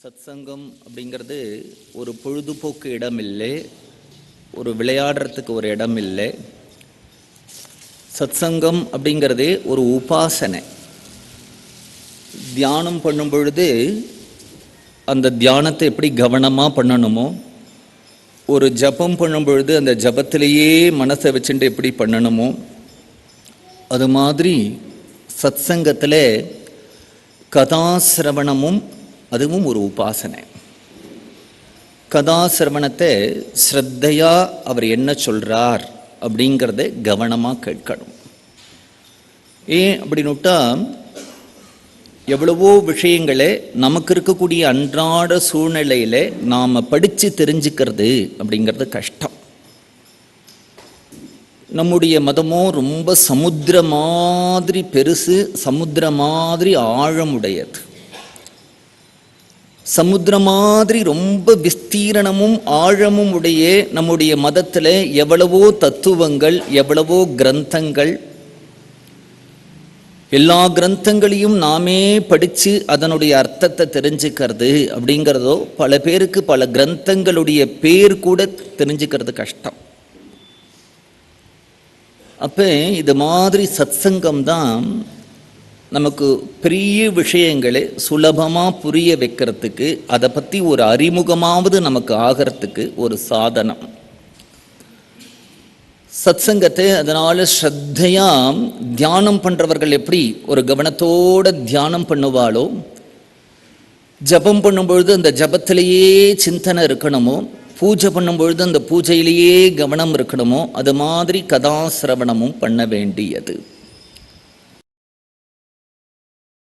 சத்சங்கம் அப்படிங்கிறது ஒரு பொழுதுபோக்கு இடம் இல்லை, ஒரு விளையாடுறதுக்கு ஒரு இடம் இல்லை. சத்சங்கம் அப்படிங்கிறதே ஒரு உபாசனை. தியானம் பண்ணும் பொழுது அந்த தியானத்தை எப்படி கவனமாக பண்ணணுமோ, ஒரு ஜபம் பண்ணும் பொழுது அந்த ஜபத்திலேயே மனசை வச்சுட்டு எப்படி பண்ணணுமோ, அது மாதிரி சத்சங்கத்தில் கதாசிரவணமும் அதுவும் ஒரு உபாசனை. கதாசிரவணத்தை ஸ்ரத்தையா அவர் என்ன சொல்றார் அப்படிங்கிறத கவனமாக கேட்கணும். ஏன் அப்படின்னுட்டா, எவ்வளவோ விஷயங்களை நமக்கு இருக்கக்கூடிய அன்றாட சூழ்நிலையில நாம் படித்து தெரிஞ்சுக்கிறது அப்படிங்கிறது கஷ்டம். நம்முடைய மதமோ ரொம்ப சமுத்திர மாதிரி பெருசு, சமுத்திர மாதிரி ஆழமுடையது. சமுத்திர மாதிரி ரொம்ப விஸ்தீரணமும் ஆழமும் உடைய நம்முடைய மதத்தில் எவ்வளவோ தத்துவங்கள், எவ்வளவோ கிரந்தங்கள், எல்லா கிரந்தங்களையும் நாமே படித்து அதனுடைய அர்த்தத்தை தெரிஞ்சுக்கிறது அப்படிங்கிறதோ, பல பேருக்கு பல கிரந்தங்களுடைய பேர் கூட தெரிஞ்சுக்கிறது கஷ்டம். அப்போ இது மாதிரி சத்சங்கம் தான் நமக்கு பெரிய விஷயங்களை சுலபமாக புரிய வைக்கிறதுக்கு, அதை பற்றி ஒரு அறிமுகமாவது நமக்கு ஆகிறதுக்கு ஒரு சாதனம். சத்சங்கத்தை அதனால் ஸ்ரத்தையாக தியானம் பண்ணுறவர்கள் எப்படி ஒரு கவனத்தோடு தியானம் பண்ணுவாளோ, ஜபம் பண்ணும்பொழுது அந்த ஜபத்திலேயே சிந்தனை இருக்கணுமோ, பூஜை பண்ணும்பொழுது அந்த பூஜையிலேயே கவனம் இருக்கணுமோ, அது மாதிரி கதாசிரவணமும் பண்ண வேண்டியது.